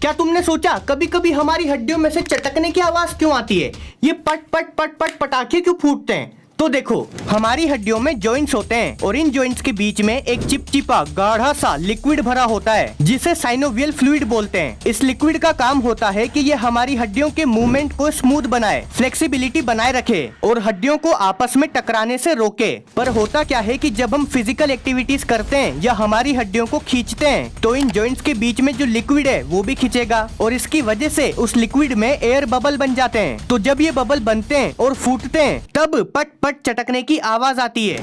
क्या तुमने सोचा कभी कभी हमारी हड्डियों में से चटकने की आवाज क्यों आती है? ये पट पट पट पट पटाखे क्यों फूटते हैं? तो देखो, हमारी हड्डियों में जॉइंट्स होते हैं और इन जॉइंट्स के बीच में एक चिपचिपा गाढ़ा सा लिक्विड भरा होता है जिसे साइनोवियल फ्लूइड बोलते हैं। इस लिक्विड का काम होता है कि ये हमारी हड्डियों के मूवमेंट को स्मूथ बनाए, फ्लेक्सिबिलिटी बनाए रखे और हड्डियों को आपस में टकराने से रोके। पर होता क्या है कि जब हम फिजिकल एक्टिविटीज करते हैं या हमारी हड्डियों को खींचते हैं तो इन जॉइंट्स के बीच में जो लिक्विड है वो भी खींचेगा और इसकी वजह से उस लिक्विड में एयर बबल बन जाते हैं। तो जब ये बबल बनते हैं और फूटते हैं तब पट पट चटकने की आवाज आती है।